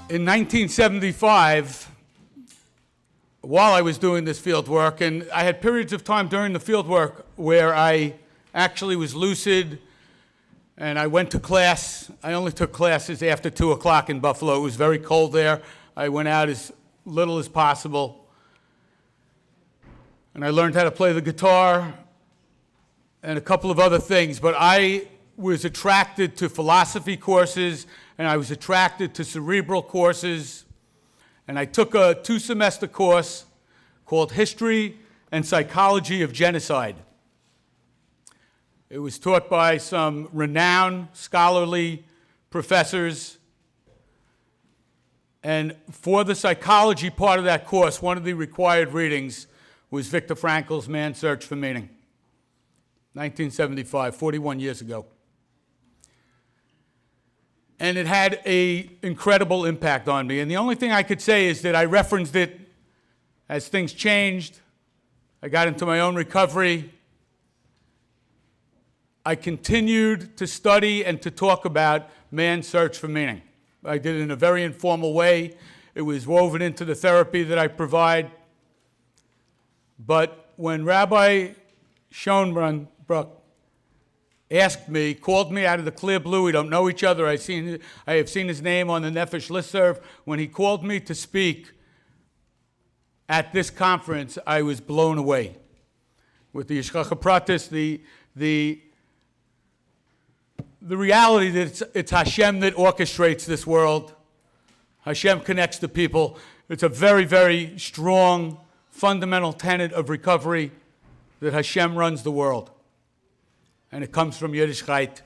In 1975, while I was doing this field work, and I had periods of time during the field work where I actually was lucid and I went to class. I only took classes after 2 o'clock in Buffalo. It was very cold there. I went out as little as possible. And I learned how to play the guitar and a couple of other things. But I was attracted to philosophy courses, and I was attracted to cerebral courses. And I took a 2-semester course called History and Psychology of Genocide. It was taught by some renowned scholarly professors. And for the psychology part of that course, one of the required readings was Viktor Frankl's Man's Search for Meaning, 1975, 41 years ago. And it had an incredible impact on me. And the only thing I could say is that I referenced it as things changed. I got into my own recovery. I continued to study and to talk about man's search for meaning. I did it in a very informal way. It was woven into the therapy that I provide. But when Rabbi Schoenbrook called me out of the clear blue, we don't know each other, I have seen his name on the Nefesh listserv. When he called me to speak at this conference, I was blown away. With the Yishchacha Pratis, the reality that it's Hashem that orchestrates this world. Hashem connects the people. It's a very, very strong, fundamental tenet of recovery that Hashem runs the world. And it comes from Yiddishkeit,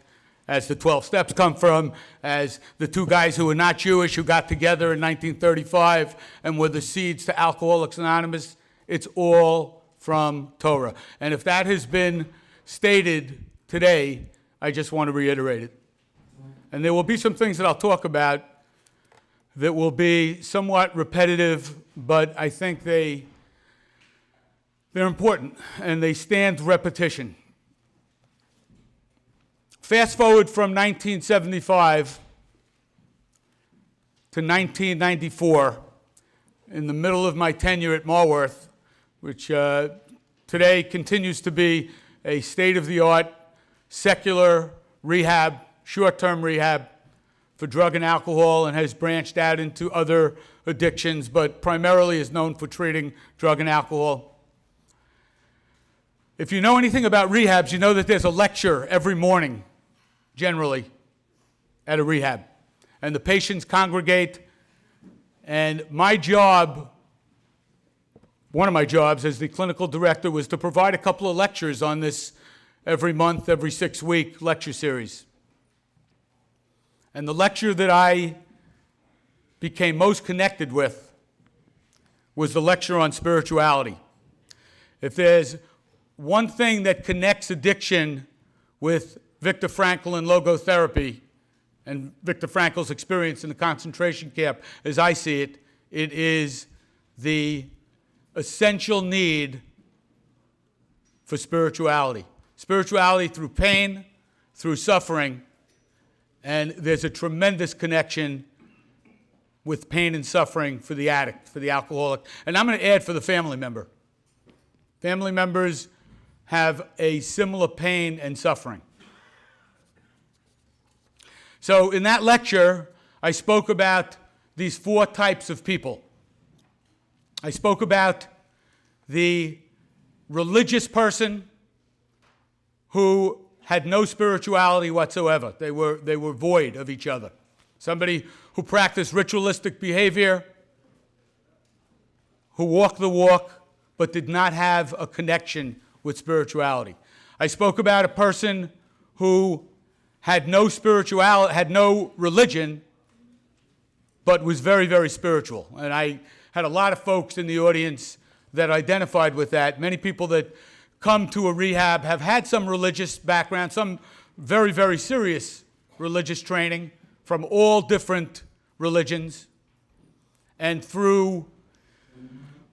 as the 12 steps come from, as the 2 guys who were not Jewish who got together in 1935 and were the seeds to Alcoholics Anonymous. It's all from Torah. And if that has been stated today, I just want to reiterate it. And there will be some things that I'll talk about that will be somewhat repetitive, but I think they're important and they stand repetition. Fast forward from 1975 to 1994, in the middle of my tenure at Marworth, which today continues to be a state-of-the-art secular rehab, short-term rehab for drug and alcohol, and has branched out into other addictions, but primarily is known for treating drug and alcohol. If you know anything about rehabs, you know that there's a lecture every morning, generally, at a rehab. And the patients congregate, and my job, one of my jobs as the clinical director, was to provide a couple of lectures on this every month, every 6-week lecture series. And the lecture that I became most connected with was the lecture on spirituality. If there's one thing that connects addiction with Viktor Frankl and logotherapy, and Viktor Frankl's experience in the concentration camp, as I see it, it is the essential need for spirituality. Spirituality through pain, through suffering, and there's a tremendous connection with pain and suffering for the addict, for the alcoholic. And I'm going to add for the family member. Family members have a similar pain and suffering. So in that lecture, I spoke about these 4 types of people. I spoke about the religious person who had no spirituality whatsoever. They were void of each other. Somebody who practiced ritualistic behavior, who walked the walk, but did not have a connection with spirituality. I spoke about a person who had no spirituality, had no religion, but was very, very spiritual. And I had a lot of folks in the audience that identified with that. Many people that come to a rehab have had some religious background, some very, very serious religious training from all different religions. And through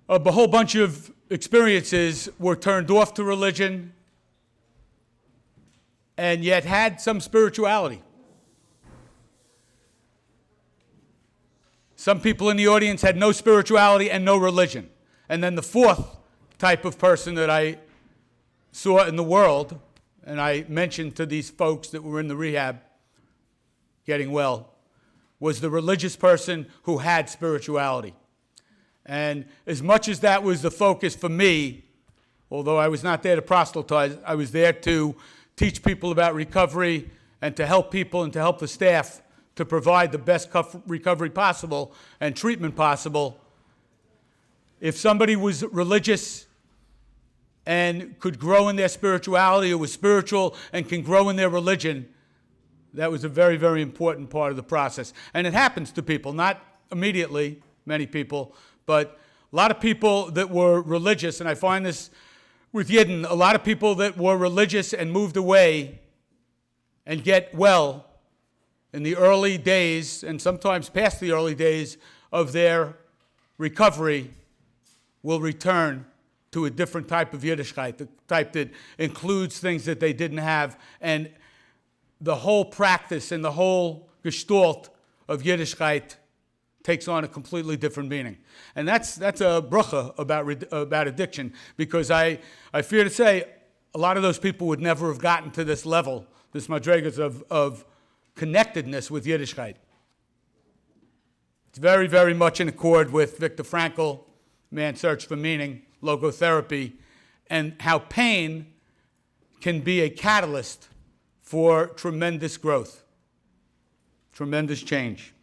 a whole bunch of experiences were turned off to religion and yet had some spirituality. Some people in the audience had no spirituality and no religion. And then the fourth type of person that I saw in the world, and I mentioned to these folks that were in the rehab getting well, was the religious person who had spirituality. And as much as that was the focus for me, although I was not there to proselytize, I was there to teach people about recovery and to help people and to help the staff to provide the best recovery possible and treatment possible. If somebody was religious and could grow in their spirituality, or was spiritual and can grow in their religion, that was a very, very important part of the process. And it happens to people, not immediately, many people, but a lot of people that were religious, and I find this with Yidden, a lot of people that were religious and moved away and get well in the early days, and sometimes past the early days of their recovery, will return to a different type of Yiddishkeit, the type that includes things that they didn't have, and the whole practice and the whole gestalt of Yiddishkeit takes on a completely different meaning. And that's a bracha about addiction, because I fear to say a lot of those people would never have gotten to this level, this madrigas of connectedness with Yiddishkeit. It's very, very much in accord with Viktor Frankl, Man's Search for Meaning, logotherapy, and how pain can be a catalyst for tremendous growth, tremendous change.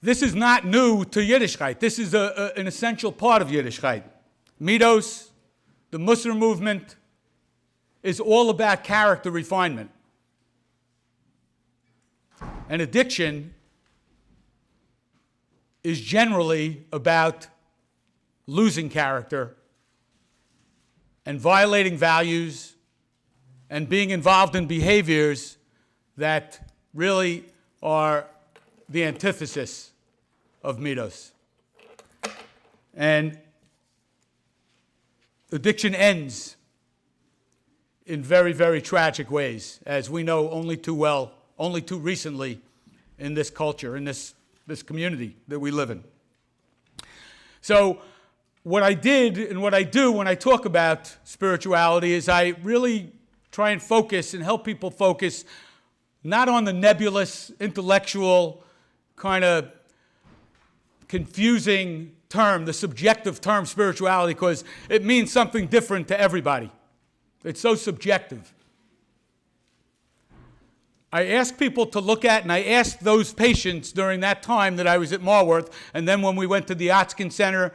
This is not new to Yiddishkeit. This is an essential part of Yiddishkeit. Midos, the Musar movement, is all about character refinement. And addiction is generally about losing character and violating values and being involved in behaviors that really are the antithesis of midos. And addiction ends in very, very tragic ways, as we know only too well, only too recently in this culture, in this community that we live in. So what I did and what I do when I talk about spirituality is I really try and focus and help people focus not on the nebulous, intellectual, kind of confusing term, the subjective term spirituality, because it means something different to everybody. It's so subjective. I ask people to look at, and I asked those patients during that time that I was at Marworth, and then when we went to the Otskin Center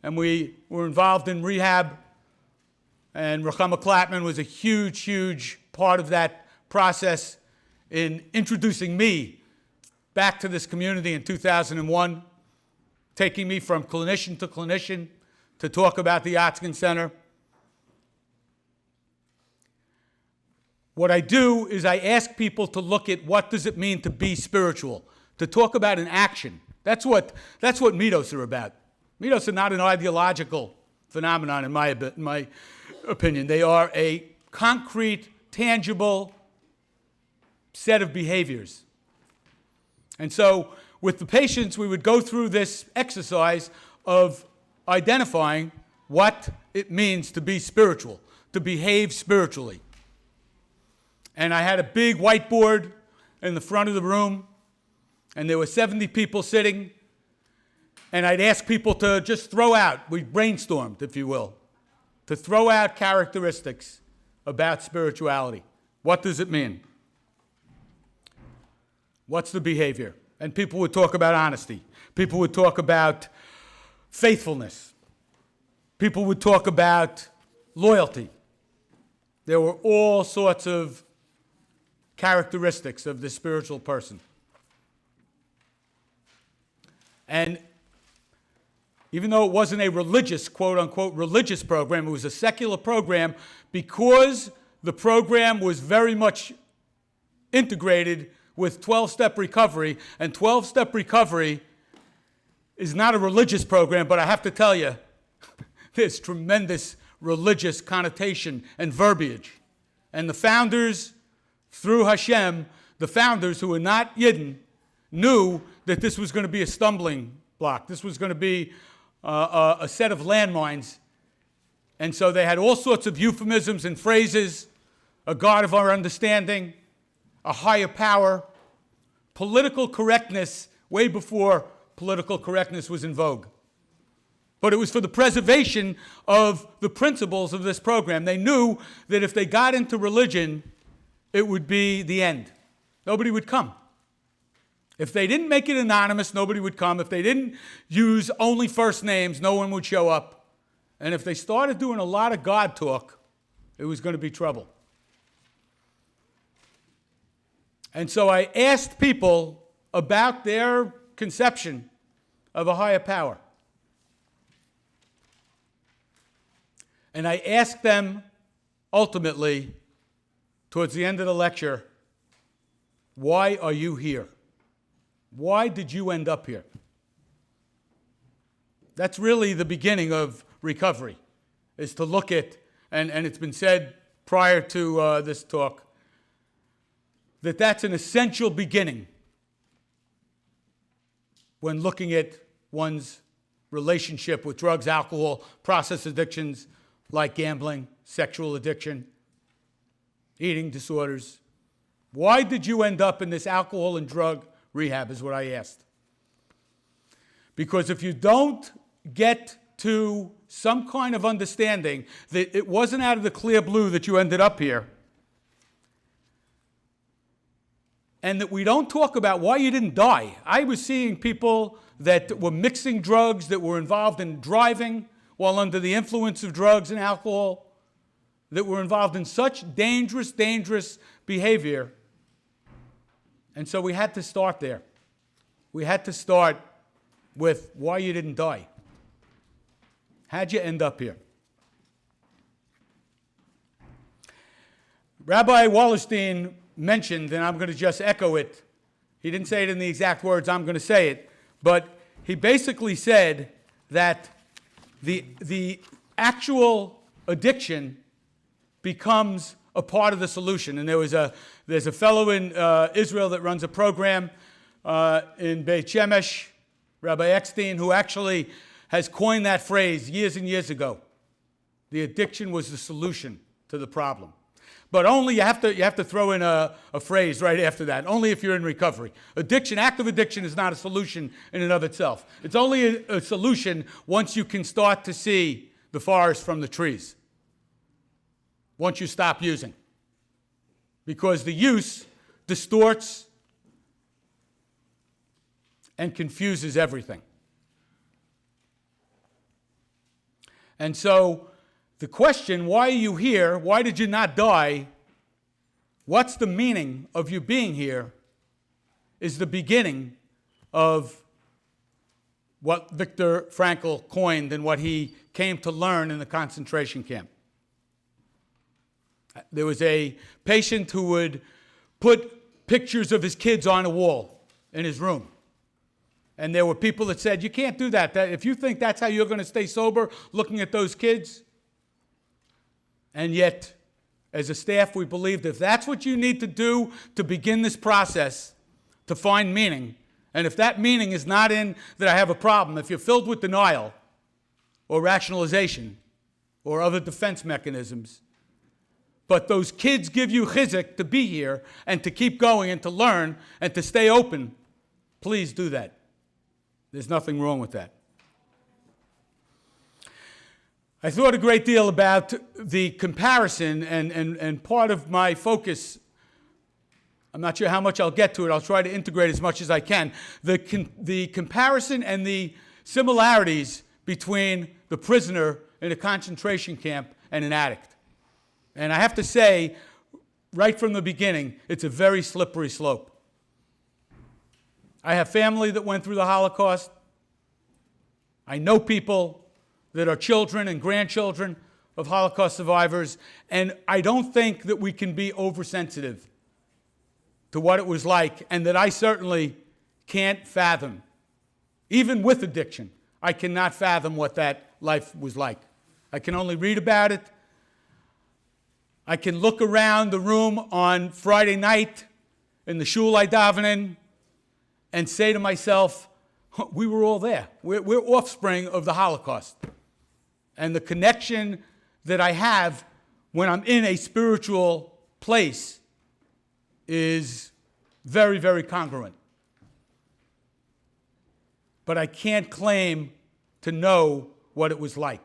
and we were involved in rehab, and Ruchama Klapman was a huge, huge part of that process in introducing me back to this community in 2001, taking me from clinician to talk about the Otskin Center. What I do is I ask people to look at what does it mean to be spiritual, to talk about an action. That's what midos are about. Midos are not an ideological phenomenon in my opinion. They are a concrete, tangible set of behaviors. And so with the patients, we would go through this exercise of identifying what it means to be spiritual, to behave spiritually. And I had a big whiteboard in the front of the room, and there were 70 people sitting, and I'd ask people to just throw out, we brainstormed, if you will, to throw out characteristics about spirituality. What does it mean? What's the behavior? And people would talk about honesty. People would talk about faithfulness. People would talk about loyalty. There were all sorts of characteristics of the spiritual person. And even though it wasn't a religious, quote-unquote, religious program, it was a secular program, because the program was very much integrated with 12-step recovery, and 12-step recovery is not a religious program, but I have to tell you, there's tremendous religious connotation and verbiage. And the founders, through Hashem, the founders who were not Yidden, knew that this was going to be a stumbling block. This was going to be a set of landmines. And so they had all sorts of euphemisms and phrases, a God of our understanding, a higher power, political correctness way before political correctness was in vogue. But it was for the preservation of the principles of this program. They knew that if they got into religion, it would be the end. Nobody would come. If they didn't make it anonymous, nobody would come. If they didn't use only first names, no one would show up. And if they started doing a lot of God talk, it was going to be trouble. And so I asked people about their conception of a higher power. And I asked them, ultimately, towards the end of the lecture, why are you here? Why did you end up here? That's really the beginning of recovery, is to look at, and it's been said prior to this talk, that that's an essential beginning when looking at one's relationship with drugs, alcohol, process addictions like gambling, sexual addiction, eating disorders. Why did you end up in this alcohol and drug rehab is what I asked. Because if you don't get to some kind of understanding that it wasn't out of the clear blue that you ended up here, and that we don't talk about why you didn't die. I was seeing people that were mixing drugs, that were involved in driving while under the influence of drugs and alcohol, that were involved in such dangerous behavior. And so we had to start there. We had to start with why you didn't die. How'd you end up here? Rabbi Wallerstein mentioned, and I'm going to just echo it. He didn't say it in the exact words, I'm going to say it. But he basically said that the actual addiction becomes a part of the solution. And there's a fellow in Israel that runs a program in Beit Shemesh, Rabbi Eckstein, who actually has coined that phrase years and years ago. The addiction was the solution to the problem. But only you have to throw in a phrase right after that, only if you're in recovery. Addiction, active addiction is not a solution in and of itself. It's only a solution once you can start to see the forest from the trees. Once you stop using. Because the use distorts and confuses everything. And so the question, why are you here? Why did you not die? What's the meaning of you being here? Is the beginning of what Viktor Frankl coined and what he came to learn in the concentration camp. There was a patient who would put pictures of his kids on a wall in his room. And there were people that said, you can't do that. If you think that's how you're going to stay sober, looking at those kids. And yet, as a staff, we believed if that's what you need to do to begin this process, to find meaning, and if that meaning is not in that I have a problem, if you're filled with denial or rationalization or other defense mechanisms, but those kids give you chizuk to be here and to keep going and to learn and to stay open, please do that. There's nothing wrong with that. I thought a great deal about the comparison, and part of my focus, I'm not sure how much I'll get to it, I'll try to integrate as much as I can, the comparison and the similarities between the prisoner in a concentration camp and an addict. And I have to say, right from the beginning, it's a very slippery slope. I have family that went through the Holocaust. I know people that are children and grandchildren of Holocaust survivors, and I don't think that we can be oversensitive to what it was like, and that I certainly can't fathom. Even with addiction, I cannot fathom what that life was like. I can only read about it. I can look around the room on Friday night in the shul I daven in and say to myself, we were all there. We're offspring of the Holocaust. And the connection that I have when I'm in a spiritual place is very, very congruent. But I can't claim to know what it was like.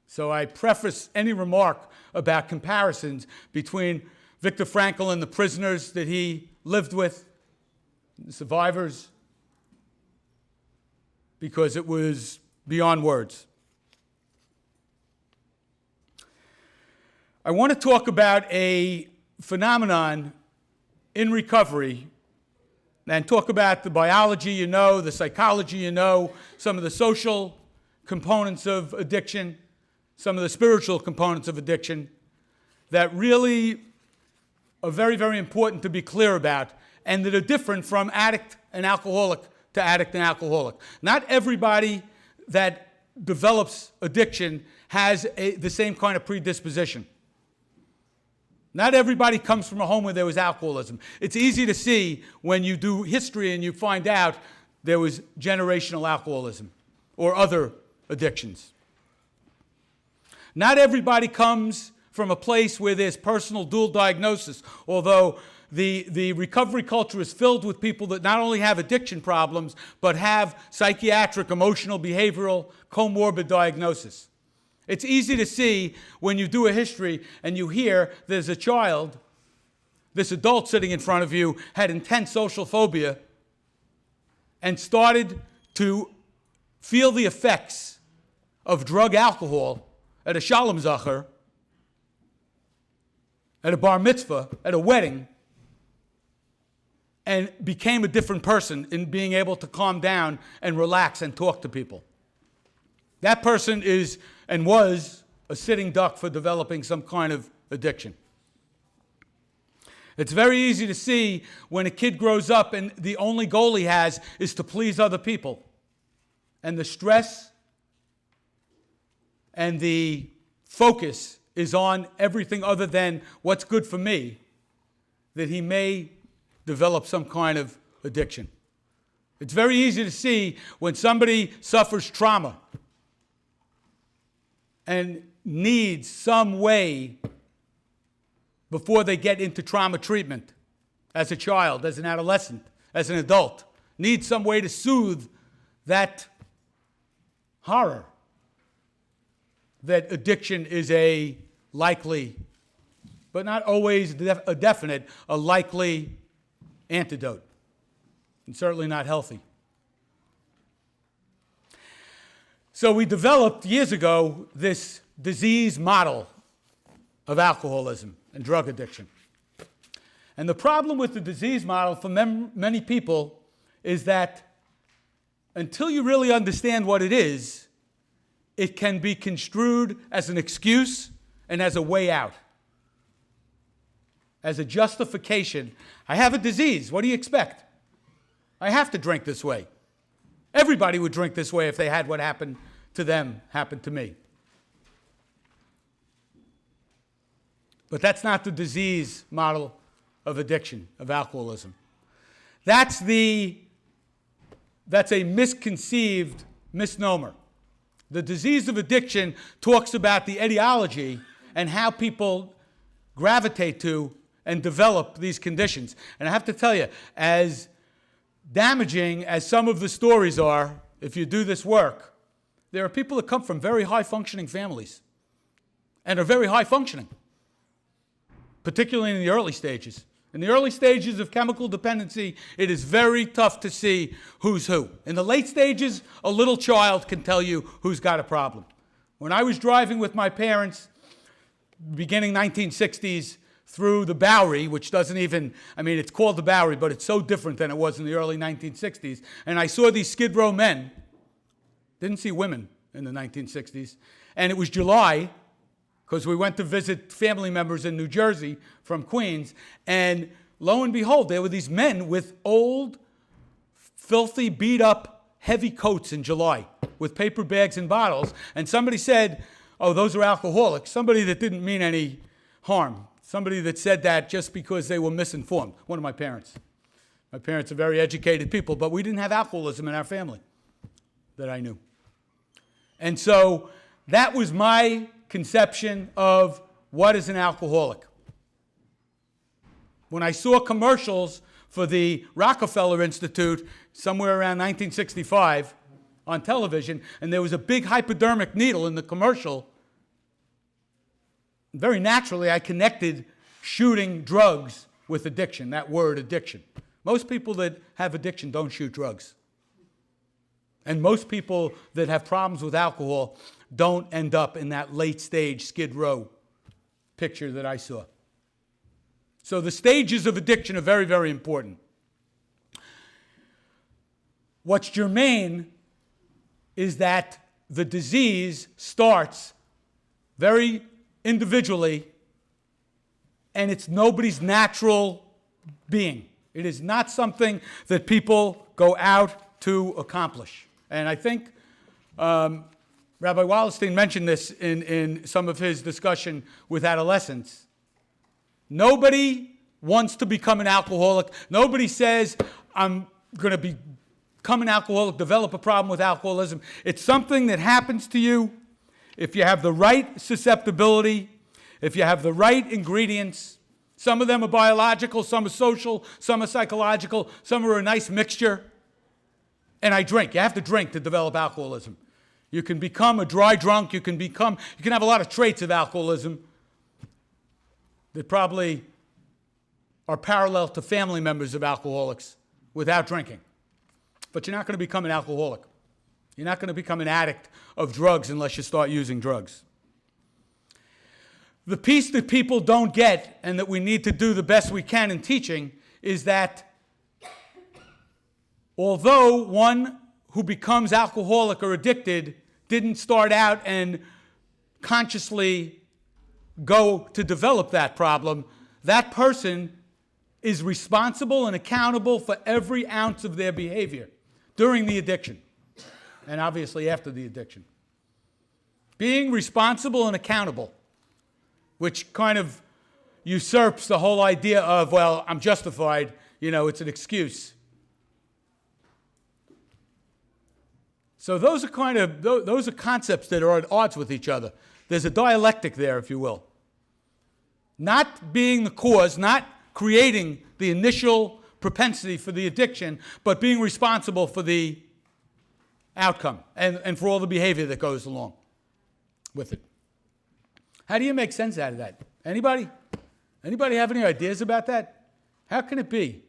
So I preface any remark about comparisons between Viktor Frankl and the prisoners that he lived with, the survivors, because it was beyond words. I want to talk about a phenomenon in recovery and talk about the biology you know, the psychology you know, some of the social components of addiction, some of the spiritual components of addiction that really are very, very important to be clear about and that are different from addict and alcoholic to addict and alcoholic. Not everybody that develops addiction has the same kind of predisposition. Not everybody comes from a home where there was alcoholism. It's easy to see when you do history and you find out there was generational alcoholism or other addictions. Not everybody comes from a place where there's personal dual diagnosis, although the recovery culture is filled with people that not only have addiction problems, but have psychiatric, emotional, behavioral, comorbid diagnosis. It's easy to see when you do a history and you hear there's a child, this adult sitting in front of you had intense social phobia and started to feel the effects of drug alcohol at a Shalom Zacher, at a bar mitzvah, at a wedding, and became a different person in being able to calm down and relax and talk to people. That person is and was a sitting duck for developing some kind of addiction. It's very easy to see when a kid grows up and the only goal he has is to please other people. And the stress and the focus is on everything other than what's good for me, that he may develop some kind of addiction. It's very easy to see when somebody suffers trauma and needs some way before they get into trauma treatment as a child, as an adolescent, as an adult, needs some way to soothe that horror, that addiction is a likely, but not always a definite, a likely antidote, and certainly not healthy. So we developed years ago this disease model of alcoholism and drug addiction. And the problem with the disease model for many people is that until you really understand what it is, it can be construed as an excuse and as a way out, as a justification. I have a disease. What do you expect? I have to drink this way. Everybody would drink this way if they had what happened to them happen to me. But that's not the disease model of addiction, of alcoholism. That's a misconceived misnomer. The disease of addiction talks about the etiology and how people gravitate to and develop these conditions. And I have to tell you, as damaging as some of the stories are, if you do this work, there are people that come from very high-functioning families and are very high-functioning, particularly in the early stages. In the early stages of chemical dependency, it is very tough to see who's who. In the late stages, a little child can tell you who's got a problem. When I was driving with my parents, beginning 1960s, through the Bowery, which doesn't even, it's called the Bowery, but it's so different than it was in the early 1960s, and I saw these Skid Row men, didn't see women in the 1960s, and it was July, because we went to visit family members in New Jersey from Queens, and lo and behold, there were these men with old, filthy, beat-up, heavy coats in July with paper bags and bottles, and somebody said, oh, those are alcoholics, somebody that didn't mean any harm, somebody that said that just because they were misinformed, one of my parents. My parents are very educated people, but we didn't have alcoholism in our family that I knew. And so that was my conception of what is an alcoholic. When I saw commercials for the Rockefeller Institute somewhere around 1965 on television, and there was a big hypodermic needle in the commercial, very naturally I connected shooting drugs with addiction, that word addiction. Most people that have addiction don't shoot drugs. And most people that have problems with alcohol don't end up in that late stage Skid Row picture that I saw. So the stages of addiction are very, very important. What's germane is that the disease starts very individually, and it's nobody's natural being. It is not something that people go out to accomplish. And I think Rabbi Wallerstein mentioned this in some of his discussion with adolescents. Nobody wants to become an alcoholic. Nobody says, I'm going to become an alcoholic, develop a problem with alcoholism. It's something that happens to you if you have the right susceptibility, if you have the right ingredients. Some of them are biological, some are social, some are psychological, some are a nice mixture. And I drink. You have to drink to develop alcoholism. You can become a dry drunk. You can have a lot of traits of alcoholism that probably are parallel to family members of alcoholics without drinking. But you're not going to become an alcoholic. You're not going to become an addict of drugs unless you start using drugs. The piece that people don't get, and that we need to do the best we can in teaching, is that although one who becomes alcoholic or addicted didn't start out and consciously go to develop that problem, that person is responsible and accountable for every ounce of their behavior during the addiction and obviously after the addiction. Being responsible and accountable, which kind of usurps the whole idea of, well, I'm justified, it's an excuse. So those are concepts that are at odds with each other. There's a dialectic there, if you will. Not being the cause, not creating the initial propensity for the addiction, but being responsible for the outcome and for all the behavior that goes along with it. How do you make sense out of that? Anybody? Anybody have any ideas about that? How can it be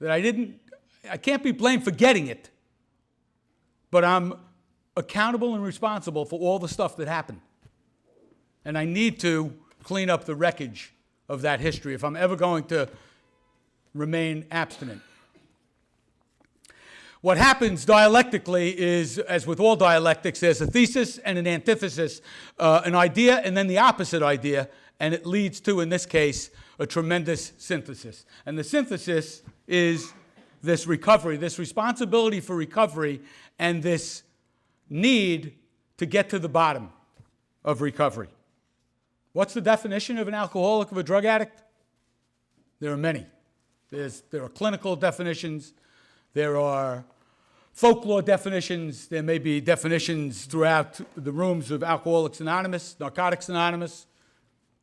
that I can't be blamed for getting it, but I'm accountable and responsible for all the stuff that happened? And I need to clean up the wreckage of that history if I'm ever going to remain abstinent. What happens dialectically is, as with all dialectics, there's a thesis and an antithesis, an idea and then the opposite idea, and it leads to, in this case, a tremendous synthesis. And the synthesis is this recovery, this responsibility for recovery, and this need to get to the bottom of recovery. What's the definition of an alcoholic, of a drug addict? There are many. There are clinical definitions. There are folklore definitions. There may be definitions throughout the rooms of Alcoholics Anonymous, Narcotics Anonymous,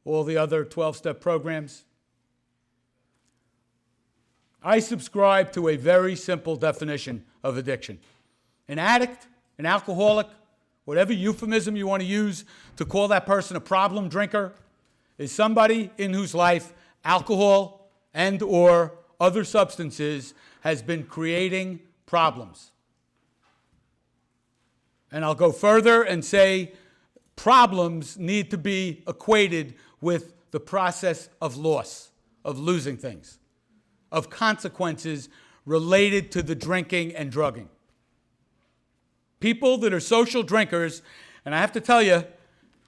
all the other 12-step programs. I subscribe to a very simple definition of addiction. An addict, an alcoholic, whatever euphemism you want to use to call that person a problem drinker, is somebody in whose life alcohol and or other substances has been creating problems. And I'll go further and say problems need to be equated with the process of loss, of losing things, of consequences related to the drinking and drugging. People that are social drinkers, and I have to tell you,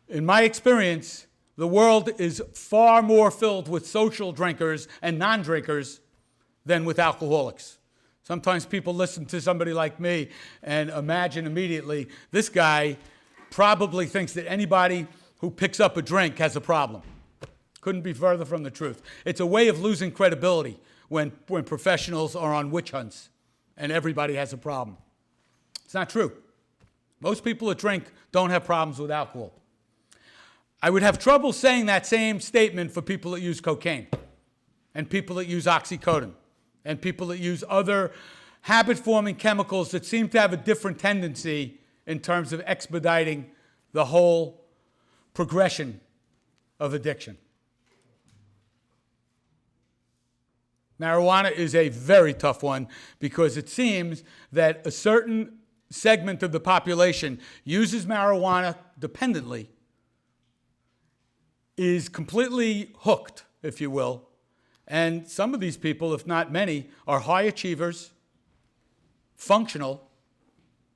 in my experience, the world is far more filled with social drinkers and non-drinkers than with alcoholics. Sometimes people listen to somebody like me and imagine immediately, this guy probably thinks that anybody who picks up a drink has a problem. Couldn't be further from the truth. It's a way of losing credibility when professionals are on witch hunts and everybody has a problem. It's not true. Most people that drink don't have problems with alcohol. I would have trouble saying that same statement for people that use cocaine and people that use oxycodone and people that use other habit-forming chemicals that seem to have a different tendency in terms of expediting the whole progression of addiction. Marijuana is a very tough one because it seems that a certain segment of the population uses marijuana dependently, is completely hooked, if you will, and some of these people, if not many, are high achievers, functional,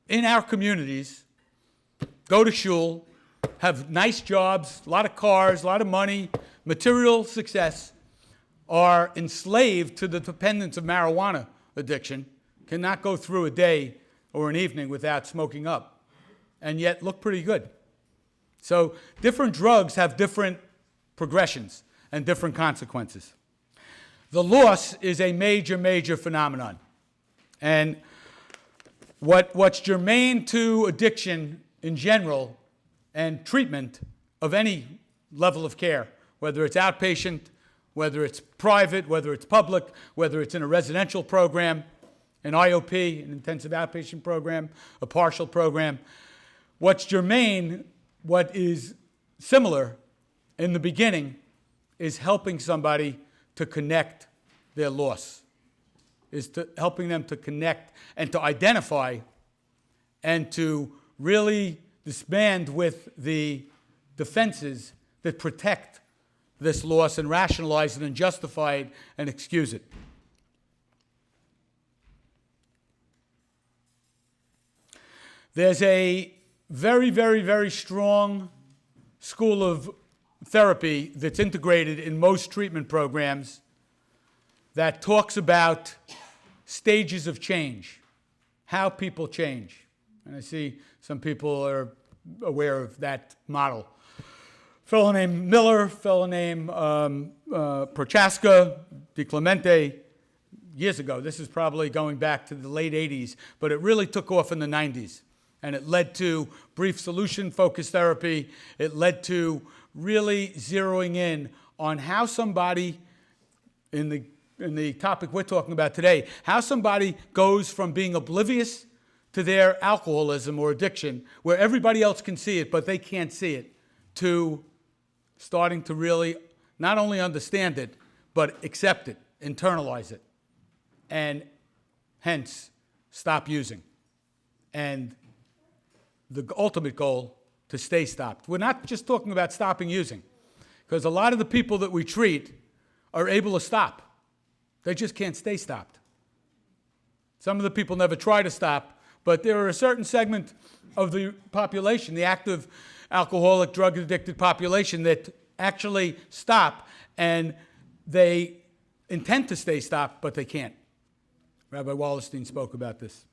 in our communities, go to shul, have nice jobs, a lot of cars, a lot of money, material success, are enslaved to the dependence of marijuana addiction, cannot go through a day or an evening without smoking up, and yet look pretty good. So different drugs have different progressions and different consequences. The loss is a major, major phenomenon. And what's germane to addiction in general and treatment of any level of care, whether it's outpatient, whether it's private, whether it's public, whether it's in a residential program, an IOP, an intensive outpatient program, a partial program. What's germane, what is similar in the beginning, is helping somebody to connect their loss, is helping them to connect and to identify and to really disband with the defenses that protect this loss and rationalize it and justify it and excuse it. There's a very, very, very strong school of therapy that's integrated in most treatment programs that talks about stages of change, how people change. And I see some people are aware of that model. A fellow named Miller, fellow named Prochaska, DiClemente, years ago. This is probably going back to the late 80s, but it really took off in the 90s. And it led to brief solution-focused therapy. It led to really zeroing in on how somebody, in the topic we're talking about today, how somebody goes from being oblivious to their alcoholism or addiction, where everybody else can see it, but they can't see it, to starting to really not only understand it, but accept it, internalize it, and hence stop using. And the ultimate goal, to stay stopped. We're not just talking about stopping using, because a lot of the people that we treat are able to stop. They just can't stay stopped. Some of the people never try to stop, but there are a certain segment of the population, the active alcoholic, drug-addicted population, that actually stop, and they intend to stay stopped, but they can't. Rabbi Wallerstein spoke about this.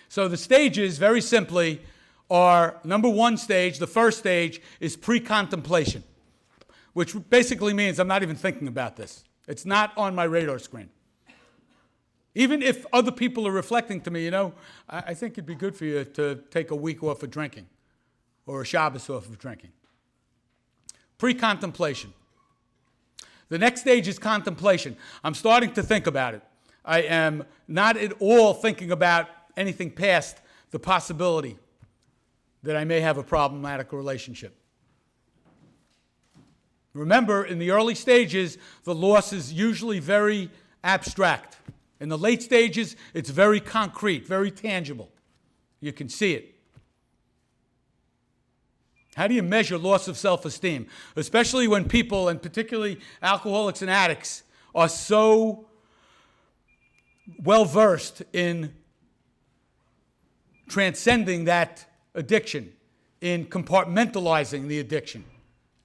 So the stages, very simply, are number one stage, the first stage, is pre-contemplation, which basically means I'm not even thinking about this. It's not on my radar screen. Even if other people are reflecting to me, you know, I think it'd be good for you to take a week off of drinking or a Shabbos off of drinking. Pre-contemplation. The next stage is contemplation. I'm starting to think about it. I am not at all thinking about anything past the possibility that I may have a problematic relationship. Remember, in the early stages, the loss is usually very abstract. In the late stages, it's very concrete, very tangible. You can see it. How do you measure loss of self-esteem? Especially when people, and particularly alcoholics and addicts, are so well-versed in transcending that addiction, in compartmentalizing the addiction,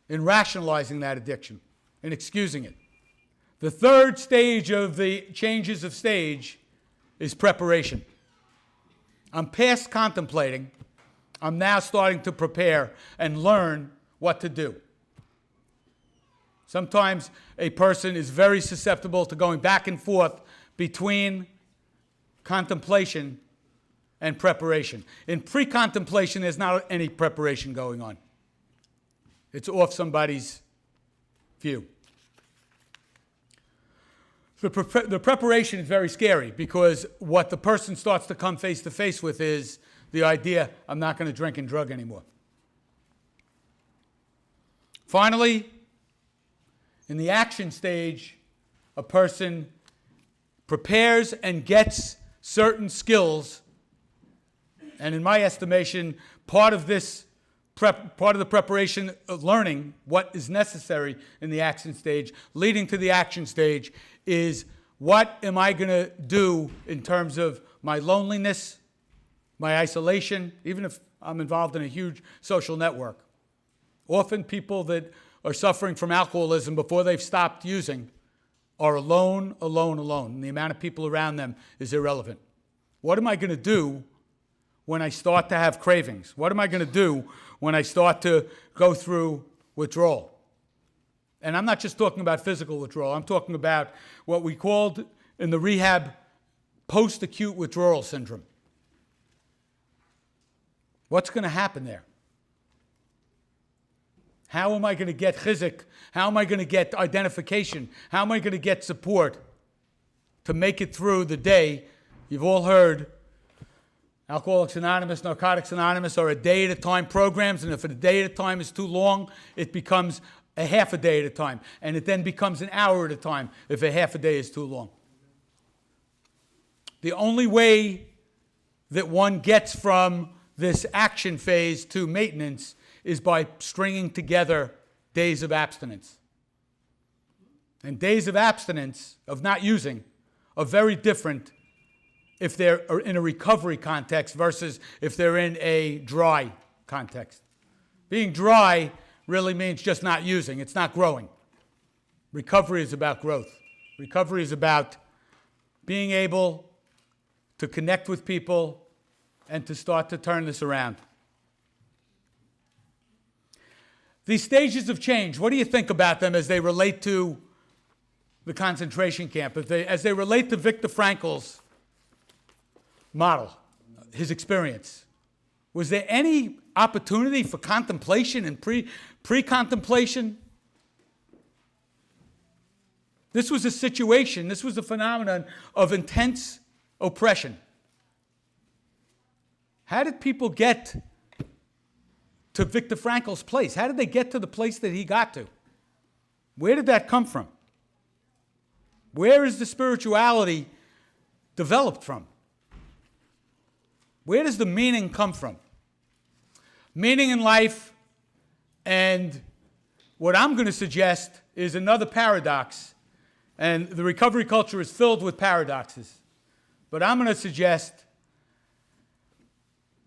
in rationalizing that addiction, in excusing it. The third stage of the changes of stage is preparation. I'm past contemplating. I'm now starting to prepare and learn what to do. Sometimes a person is very susceptible to going back and forth between contemplation and preparation. In pre-contemplation, there's not any preparation going on. It's off somebody's view. The preparation is very scary because what the person starts to come face to face with is the idea, I'm not going to drink and drug anymore. Finally, in the action stage, a person prepares and gets certain skills, and in my estimation, part of the preparation of learning what is necessary in the action stage, leading to the action stage, is what am I going to do in terms of my loneliness, my isolation, even if I'm involved in a huge social network. Often people that are suffering from alcoholism before they've stopped using are alone, and the amount of people around them is irrelevant. What am I going to do when I start to have cravings? What am I going to do when I start to go through withdrawal? And I'm not just talking about physical withdrawal. I'm talking about what we called in the rehab post-acute withdrawal syndrome. What's going to happen there? How am I going to get chizuk? How am I going to get identification? How am I going to get support to make it through the day? You've all heard Alcoholics Anonymous, Narcotics Anonymous are a day-at-a-time programs, and if a day at a time is too long, it becomes a half a day at a time, and it then becomes an hour at a time if a half a day is too long. The only way that one gets from this action phase to maintenance is by stringing together days of abstinence. And days of abstinence, of not using, are very different if they're in a recovery context versus if they're in a dry context. Being dry really means just not using. It's not growing. Recovery is about growth. Recovery is about being able to connect with people and to start to turn this around. These stages of change, what do you think about them as they relate to the concentration camp, as they relate to Viktor Frankl's model, his experience? Was there any opportunity for contemplation and pre-contemplation? This was a situation, this was a phenomenon of intense oppression. How did people get to Viktor Frankl's place? How did they get to the place that he got to? Where did that come from? Where is the spirituality developed from? Where does the meaning come from? Meaning in life, and what I'm going to suggest is another paradox, and the recovery culture is filled with paradoxes. But I'm going to suggest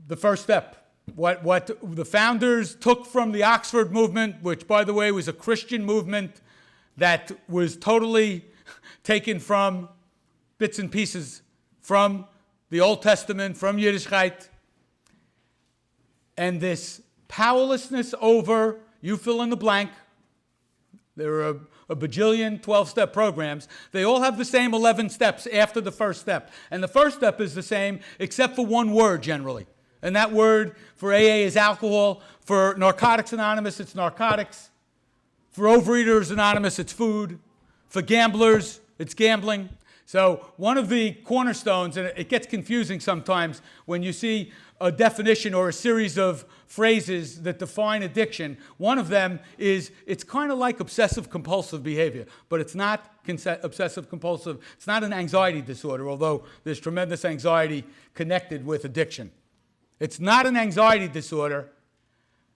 the first step. What the founders took from the Oxford movement, which, by the way, was a Christian movement that was totally taken from bits and pieces from the Old Testament, from Yiddishkeit, and this powerlessness over, you fill in the blank. There are a bajillion 12-step programs. They all have the same 11 steps after the first step. And the first step is the same, except for one word generally. And that word for AA is alcohol. For Narcotics Anonymous, it's narcotics. For Overeaters Anonymous, it's food. For gamblers, it's gambling. So one of the cornerstones, and it gets confusing sometimes when you see a definition or a series of phrases that define addiction. One of them is it's kind of like obsessive-compulsive behavior, but it's not obsessive-compulsive. It's not an anxiety disorder, although there's tremendous anxiety connected with addiction. It's not an anxiety disorder.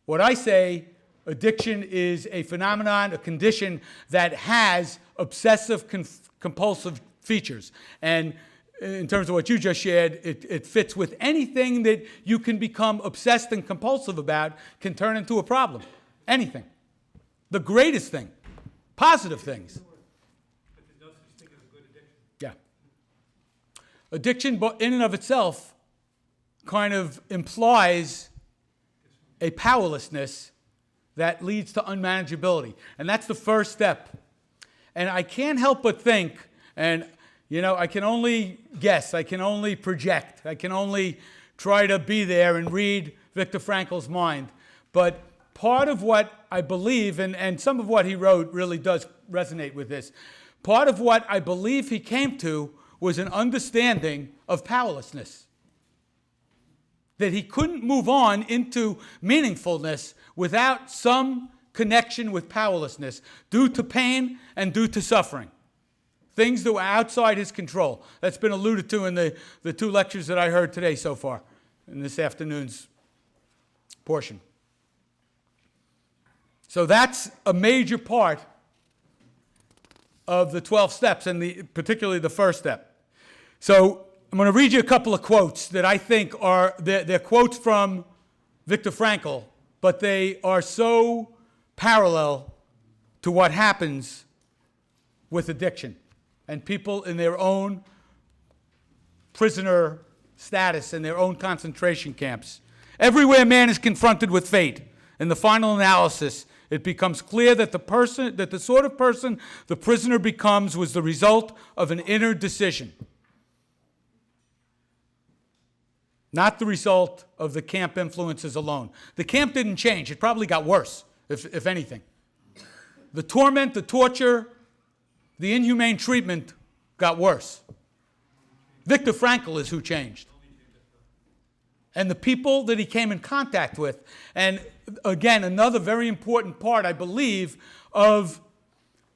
What I say, addiction is a phenomenon, a condition that has obsessive-compulsive features. And in terms of what you just shared, it fits with anything that you can become obsessed and compulsive about can turn into a problem. Anything. The greatest thing. Positive things. But there's no such thing as a good addiction. Yeah. Addiction, but in and of itself, kind of implies a powerlessness that leads to unmanageability. And that's the first step. And I can't help but think, and I can only guess, I can only project, I can only try to be there and read Viktor Frankl's mind. But part of what I believe, and some of what he wrote really does resonate with this, part of what I believe he came to was an understanding of powerlessness. That he couldn't move on into meaningfulness without some connection with powerlessness due to pain and due to suffering. Things that were outside his control. That's been alluded to in the two lectures that I heard today so far in this afternoon's portion. So that's a major part of the 12 steps, and particularly the first step. So I'm going to read you a couple of quotes that I think they're quotes from Viktor Frankl, but they are so parallel to what happens with addiction and people in their own prisoner status in their own concentration camps. Everywhere man is confronted with fate, in the final analysis, it becomes clear that the sort of person the prisoner becomes was the result of an inner decision, not the result of the camp influences alone. The camp didn't change. It probably got worse, if anything. The torment, the torture, the inhumane treatment got worse. Viktor Frankl is who changed. And the people that he came in contact with. And again, another very important part, I believe, of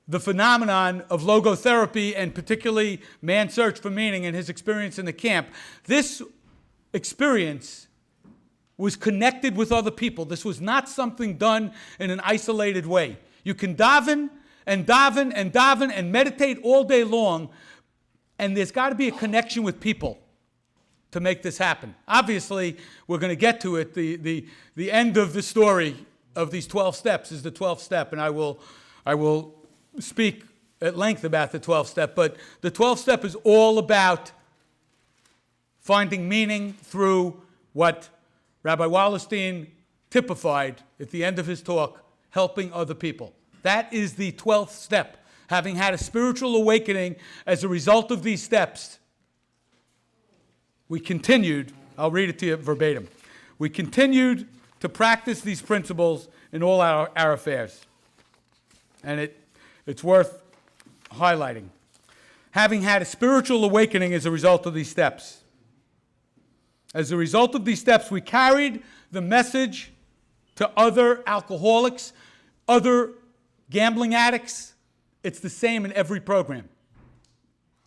the phenomenon of logotherapy and particularly man's search for meaning and his experience in the camp. This experience was connected with other people. This was not something done in an isolated way. You can daven and daven and daven and meditate all day long, and there's got to be a connection with people to make this happen. Obviously, we're going to get to it. The end of the story of these 12 steps is the 12th step, and I will speak at length about the 12th step, but the 12th step is all about finding meaning through what Rabbi Wallerstein typified at the end of his talk, helping other people. That is the 12th step. Having had a spiritual awakening as a result of these steps, we continued, I'll read it to you verbatim. We continued to practice these principles in all our affairs. And it's worth highlighting. Having had a spiritual awakening as a result of these steps. As a result of these steps, we carried the message to other alcoholics, other gambling addicts. It's the same in every program.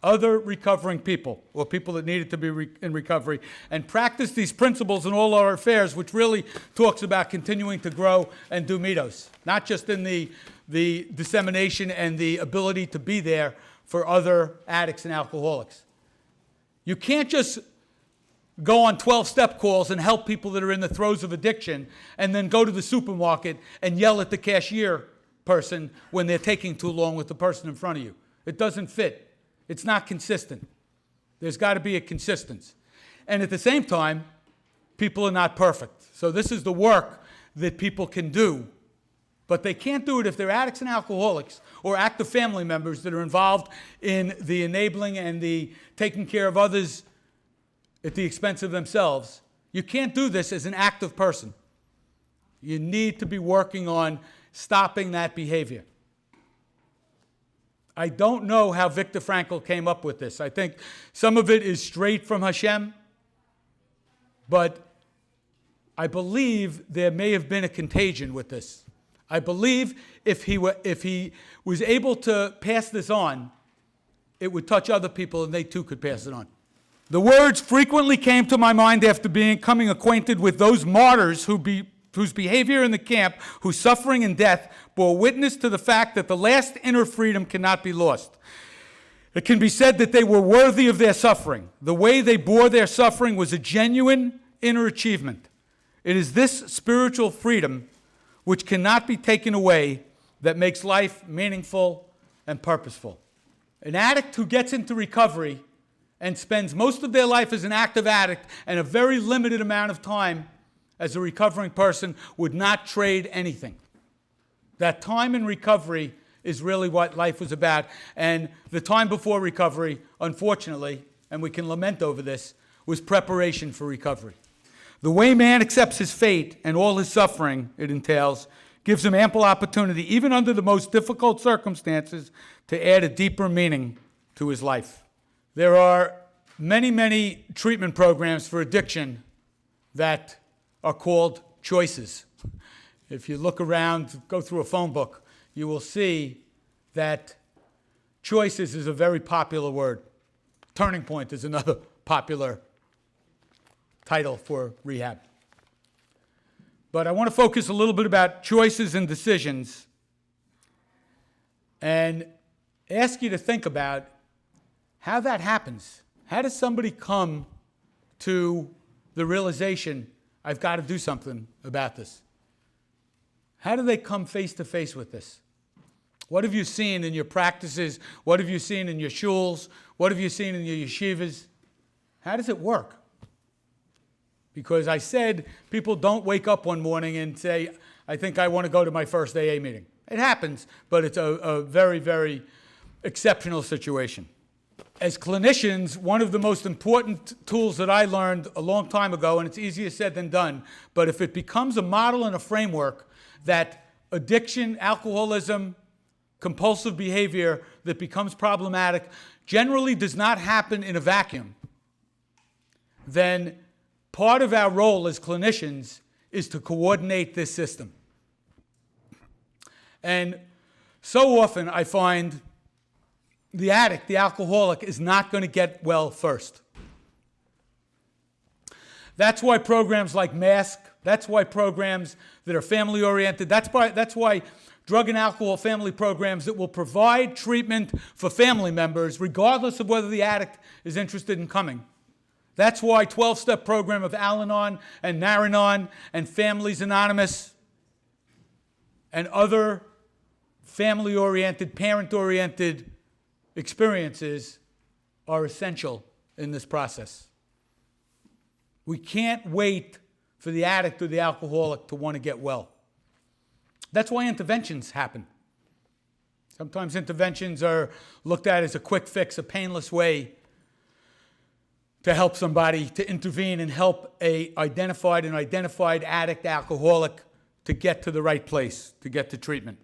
Other recovering people, or people that needed to be in recovery, and practice these principles in all our affairs, which really talks about continuing to grow and do mitos, not just in the dissemination and the ability to be there for other addicts and alcoholics. You can't just go on 12-step calls and help people that are in the throes of addiction and then go to the supermarket and yell at the cashier person when they're taking too long with the person in front of you. It doesn't fit. It's not consistent. There's got to be a consistency. And at the same time, people are not perfect. So this is the work that people can do. But they can't do it if they're addicts and alcoholics or active family members that are involved in the enabling and the taking care of others at the expense of themselves. You can't do this as an active person. You need to be working on stopping that behavior. I don't know how Viktor Frankl came up with this. I think some of it is straight from Hashem, but I believe there may have been a contagion with this. I believe if he was able to pass this on, it would touch other people and they too could pass it on. The words frequently came to my mind after becoming acquainted with those martyrs whose behavior in the camp, whose suffering and death bore witness to the fact that the last inner freedom cannot be lost. It can be said that they were worthy of their suffering. The way they bore their suffering was a genuine inner achievement. It is this spiritual freedom which cannot be taken away that makes life meaningful and purposeful. An addict who gets into recovery and spends most of their life as an active addict and a very limited amount of time as a recovering person would not trade anything. That time in recovery is really what life was about. And the time before recovery, unfortunately, and we can lament over this, was preparation for recovery. The way man accepts his fate and all his suffering it entails gives him ample opportunity, even under the most difficult circumstances, to add a deeper meaning to his life. There are many, many treatment programs for addiction that are called choices. If you look around, go through a phone book, you will see that choices is a very popular word. Turning point is another popular title for rehab. But I want to focus a little bit about choices and decisions and ask you to think about how that happens. How does somebody come to the realization, I've got to do something about this? How do they come face to face with this? What have you seen in your practices? What have you seen in your shuls? What have you seen in your yeshivas? How does it work? Because I said people don't wake up one morning and say, I think I want to go to my first AA meeting. It happens, but it's a very, very exceptional situation. As clinicians, one of the most important tools that I learned a long time ago, and it's easier said than done, but if it becomes a model and a framework that addiction, alcoholism, compulsive behavior that becomes problematic generally does not happen in a vacuum, then part of our role as clinicians is to coordinate this system. And so often I find the addict, the alcoholic, is not going to get well first. That's why programs like MASK, that's why programs that are family-oriented, that's why drug and alcohol family programs that will provide treatment for family members, regardless of whether the addict is interested in coming. That's why 12-step program of Al-Anon and Nar-Anon and Families Anonymous and other family-oriented, parent-oriented experiences are essential in this process. We can't wait for the addict or the alcoholic to want to get well. That's why interventions happen. Sometimes interventions are looked at as a quick fix, a painless way to help somebody, to intervene and help an identified addict, alcoholic, to get to the right place, to get to treatment.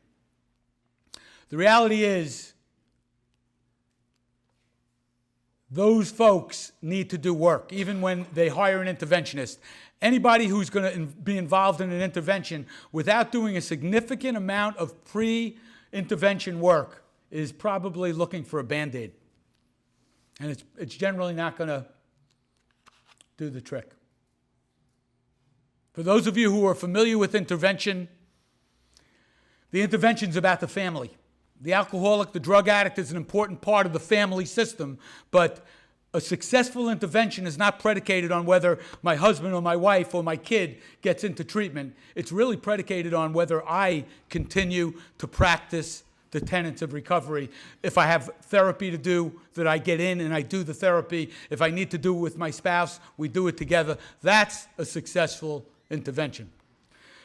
The reality is, those folks need to do work, even when they hire an interventionist. Anybody who's going to be involved in an intervention without doing a significant amount of pre-intervention work is probably looking for a Band-Aid. And it's generally not going to do the trick. For those of you who are familiar with intervention, the intervention's about the family. The alcoholic, the drug addict is an important part of the family system, but a successful intervention is not predicated on whether my husband or my wife or my kid gets into treatment. It's really predicated on whether I continue to practice the tenets of recovery. If I have therapy to do, that I get in and I do the therapy. If I need to do it with my spouse, we do it together. That's a successful intervention.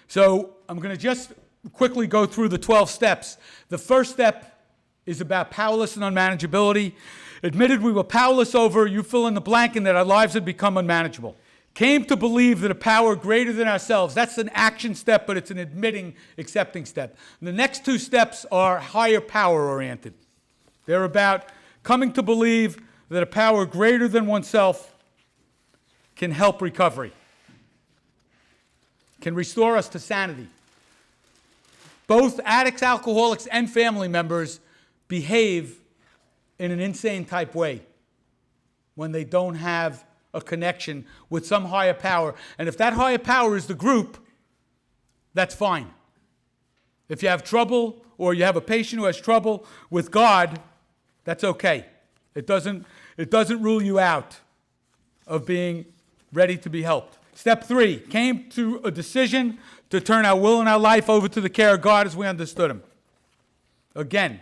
So I'm going to just quickly go through the 12 steps. The first step is about powerless and unmanageability. Admitted we were powerless over, you fill in the blank, and that our lives had become unmanageable. Came to believe that a power greater than ourselves. That's an action step, but it's an admitting, accepting step. And the next two steps are higher power oriented. They're about coming to believe that a power greater than oneself can help recovery, can restore us to sanity. Both addicts, alcoholics, and family members behave in an insane type way when they don't have a connection with some higher power. And if that higher power is the group, that's fine. If you have trouble or you have a patient who has trouble with God, that's okay. It doesn't rule you out of being ready to be helped. Step 3, came to a decision to turn our will and our life over to the care of God as we understood Him. Again,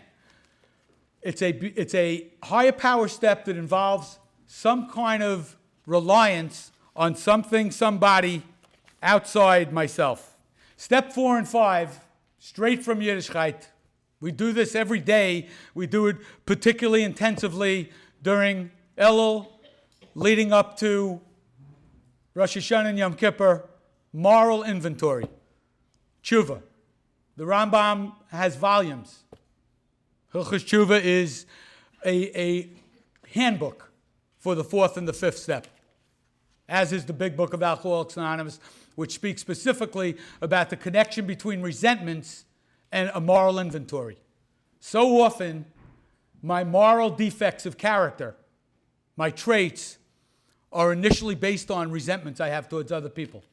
it's a higher power step that involves some kind of reliance on something, somebody outside myself. Step 4 and 5 straight from Yiddishkeit. We do this every day. We do it particularly intensively during Elul, leading up to Rosh Hashanah and Yom Kippur. Moral inventory, tshuva. The Rambam has volumes. Hilchos Tshuva is a handbook for the fourth and the fifth step, as is the big book of Alcoholics Anonymous, which speaks specifically about the connection between resentments and a moral inventory. So often, my moral defects of character, my traits, are initially based on resentments I have towards other people.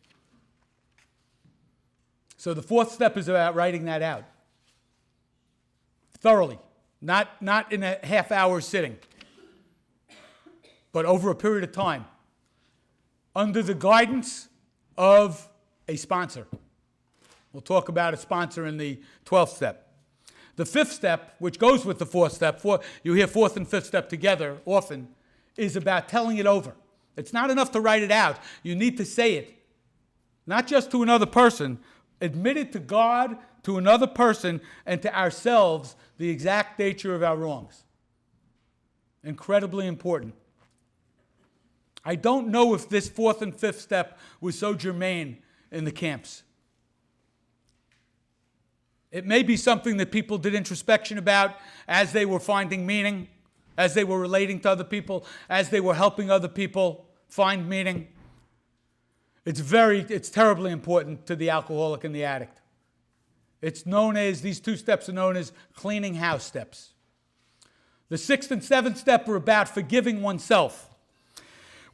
So the fourth step is about writing that out thoroughly, not in a half-hour sitting, but over a period of time, under the guidance of a sponsor. We'll talk about a sponsor in the 12th step. The fifth step, which goes with the fourth step, you hear fourth and fifth step together often, is about telling it over. It's not enough to write it out. You need to say it, not just to another person, admit it to God, to another person, and to ourselves, the exact nature of our wrongs. Incredibly important. I don't know if this fourth and fifth step was so germane in the camps. It may be something that people did introspection about as they were finding meaning, as they were relating to other people, as they were helping other people find meaning. It's terribly important to the alcoholic and the addict. These two steps are known as cleaning house steps. The sixth and seventh step are about forgiving oneself.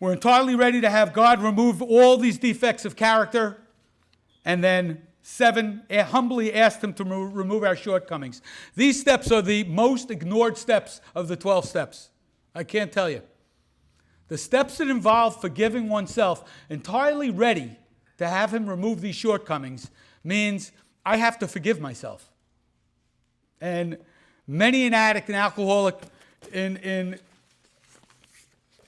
We're entirely ready to have God remove all these defects of character, and then 7, humbly ask Him to remove our shortcomings. These steps are the most ignored steps of the 12 steps. I can't tell you. The steps that involve forgiving oneself, entirely ready to have Him remove these shortcomings, means I have to forgive myself. And many an addict and alcoholic in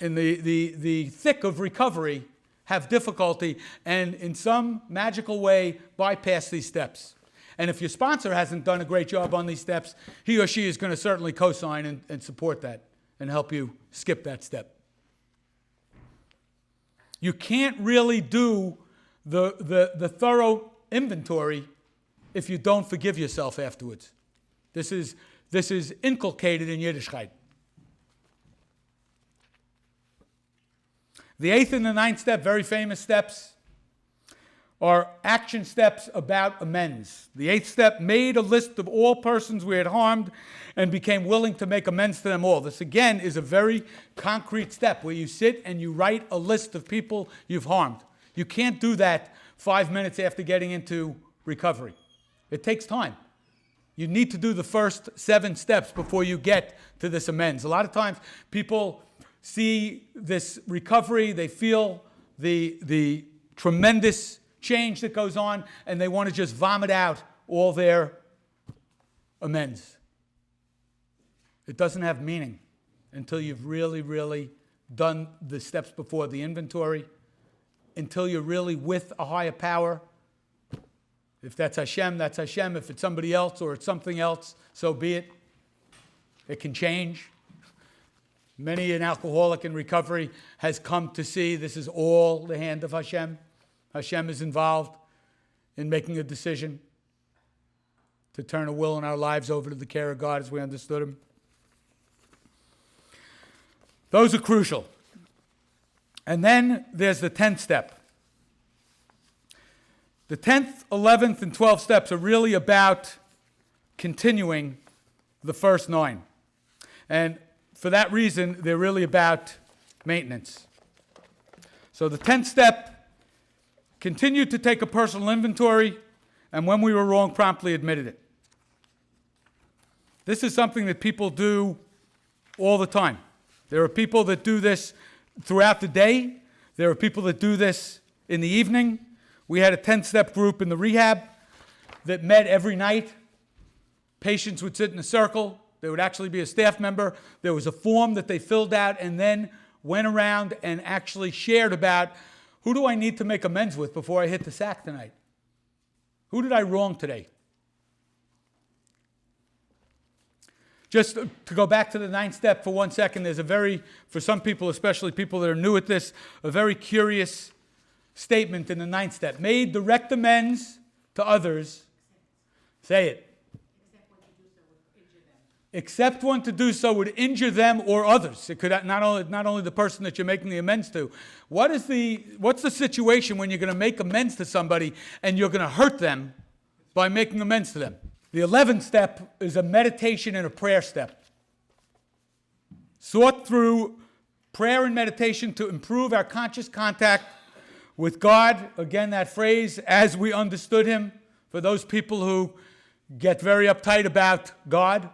the thick of recovery have difficulty and in some magical way bypass these steps. And if your sponsor hasn't done a great job on these steps, he or she is going to certainly co-sign and support that and help you skip that step. You can't really do the thorough inventory if you don't forgive yourself afterwards. This is inculcated in Yiddishkeit. The 8th and the 9th step, very famous steps, are action steps about amends. The 8th step made a list of all persons we had harmed and became willing to make amends to them all. This, again, is a very concrete step where you sit and you write a list of people you've harmed. You can't do that 5 minutes after getting into recovery. It takes time. You need to do the first 7 steps before you get to this amends. A lot of times people see this recovery, they feel the tremendous change that goes on, and they want to just vomit out all their amends. It doesn't have meaning until you've really, really done the steps before the inventory, until you're really with a higher power. If that's Hashem, that's Hashem. If it's somebody else or it's something else, so be it. It can change. Many an alcoholic in recovery has come to see this is all the hand of Hashem. Hashem is involved in making a decision to turn a will in our lives over to the care of God as we understood Him. Those are crucial. And then there's the 10th step. The 10th, 11th, and 12th steps are really about continuing the first 9. And for that reason, they're really about maintenance. So the 10th step, continued to take a personal inventory, and when we were wrong, promptly admitted it. This is something that people do all the time. There are people that do this throughout the day. There are people that do this in the evening. We had a 10-step group in the rehab that met every night. Patients would sit in a circle. There would actually be a staff member. There was a form that they filled out and then went around and actually shared about, who do I need to make amends with before I hit the sack tonight? Who did I wrong today? Just to go back to the 9th step for 1 second, there's for some people, especially people that are new at this, a very curious statement in the 9th step. Made direct amends to others. Say it. Except when to do so would injure them or others. It could not only the person that you're making the amends to. What's the situation when you're going to make amends to somebody and you're going to hurt them by making amends to them? The 11th step is a meditation and a prayer step. Sought through prayer and meditation to improve our conscious contact with God. Again, that phrase, as we understood him, for those people who get very uptight about God.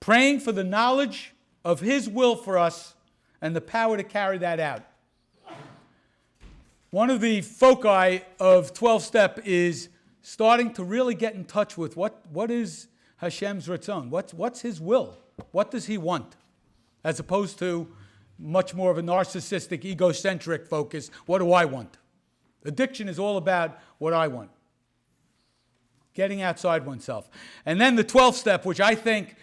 Praying for the knowledge of his will for us and the power to carry that out. One of the foci of 12-step is starting to really get in touch with what is Hashem's Ratzon? What's his will? What does he want? As opposed to much more of a narcissistic, egocentric focus. What do I want? Addiction is all about what I want. Getting outside oneself. And then the 12th step, which I think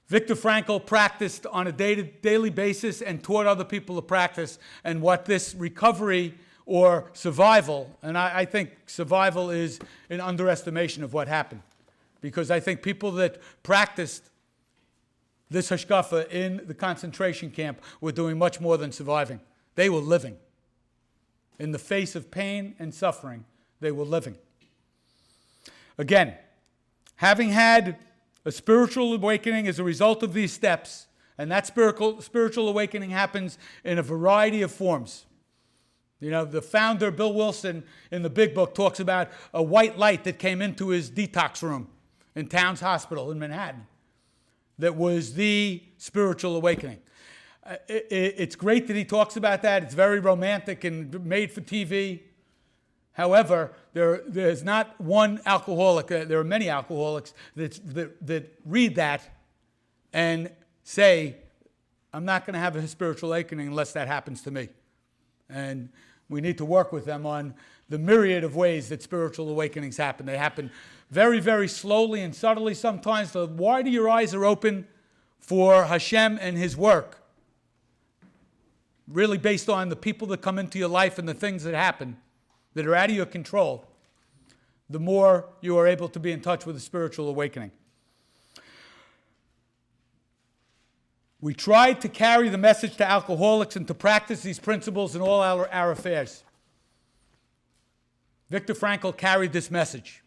Viktor Frankl practiced on a daily basis and taught other people to practice, and what this recovery or survival, and I think survival is an underestimation of what happened. Because I think people that practiced this hashkafa in the concentration camp were doing much more than surviving. They were living. In the face of pain and suffering, they were living. Again, having had a spiritual awakening as a result of these steps, and that spiritual awakening happens in a variety of forms. You know, the founder, Bill Wilson, in the Big Book talks about a white light that came into his detox room in Towns Hospital in Manhattan that was the spiritual awakening. It's great that he talks about that. It's very romantic and made for TV. However, there's not one alcoholic. There are many alcoholics that read that and say, I'm not going to have a spiritual awakening unless that happens to me. And we need to work with them on the myriad of ways that spiritual awakenings happen. They happen very, very slowly and subtly sometimes. The wider your eyes are open for Hashem and his work, really based on the people that come into your life and the things that happen that are out of your control, the more you are able to be in touch with a spiritual awakening. We tried to carry the message to alcoholics and to practice these principles in all our affairs. Viktor Frankl carried this message.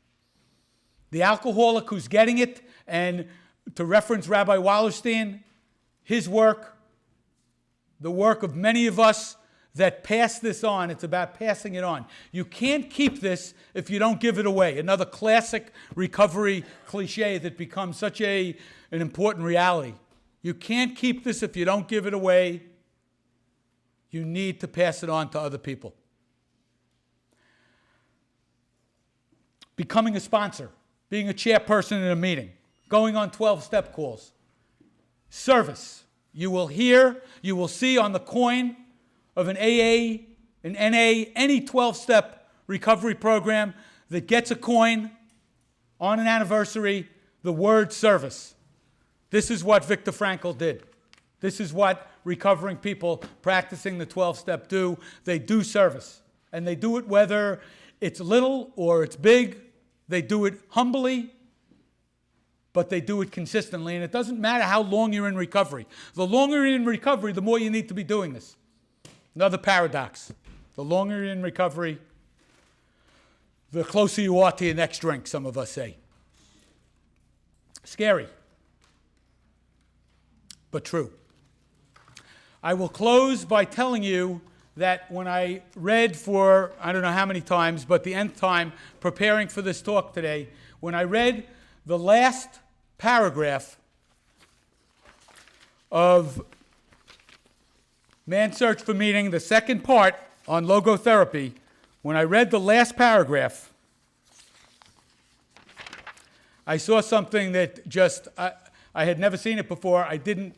The alcoholic who's getting it, and to reference Rabbi Wallerstein, his work, the work of many of us that pass this on, it's about passing it on. You can't keep this if you don't give it away. Another classic recovery cliche that becomes such an important reality. You can't keep this if you don't give it away. You need to pass it on to other people. Becoming a sponsor, being a chairperson in a meeting, going on 12-step calls. Service. You will see on the coin of an AA, an NA, any 12-step recovery program that gets a coin on an anniversary, the word service. This is what Viktor Frankl did. This is what recovering people practicing the 12-step do. They do service. And they do it whether it's little or it's big. They do it humbly, but they do it consistently. And it doesn't matter how long you're in recovery. The longer you're in recovery, the more you need to be doing this. Another paradox. The longer you're in recovery, the closer you are to your next drink, some of us say. Scary, but true. I will close by telling you that when I read for, I don't know how many times, but the nth time, preparing for this talk today, when I read the last paragraph of Man's Search for Meaning, the second part on logotherapy, when I read the last paragraph, I saw something that just, I had never seen it before. I didn't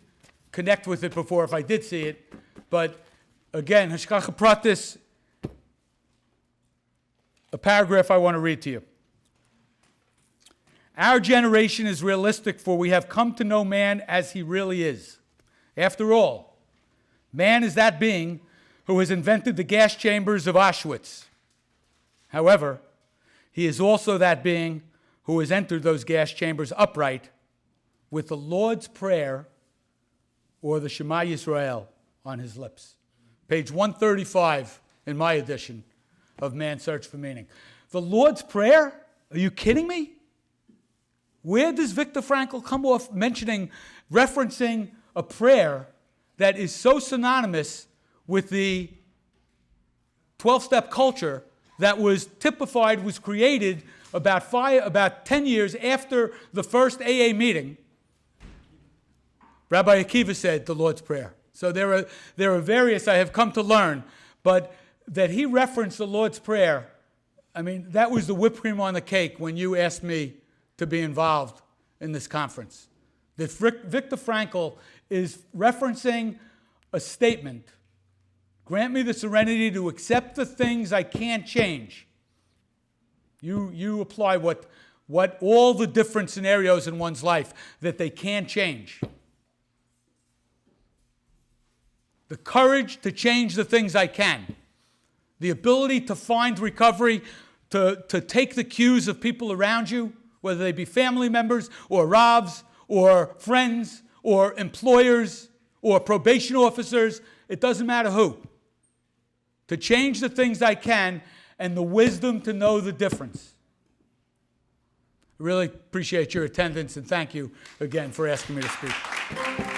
connect with it before if I did see it. But again, Hashkacha Pratis, a paragraph I want to read to you. Our generation is realistic, for we have come to know man as he really is. After all, man is that being who has invented the gas chambers of Auschwitz. However, he is also that being who has entered those gas chambers upright with the Lord's Prayer or the Shema Yisrael on his lips. Page 135 in my edition of Man's Search for Meaning. The Lord's Prayer? Are you kidding me? Where does Viktor Frankl come off referencing a prayer that is so synonymous with the 12-step culture that was typified, was created about 10 years after the first AA meeting? Rabbi Akiva said the Lord's Prayer. So there are various I have come to learn, but that he referenced the Lord's Prayer, I mean, that was the whipped cream on the cake when you asked me to be involved in this conference. That Viktor Frankl is referencing a statement, grant me the serenity to accept the things I can't change. You apply what all the different scenarios in one's life that they can't change. The courage to change the things I can. The ability to find recovery, to take the cues of people around you, whether they be family members or Ravs or friends or employers or probation officers, it doesn't matter who. To change the things I can and the wisdom to know the difference. I really appreciate your attendance and thank you again for asking me to speak.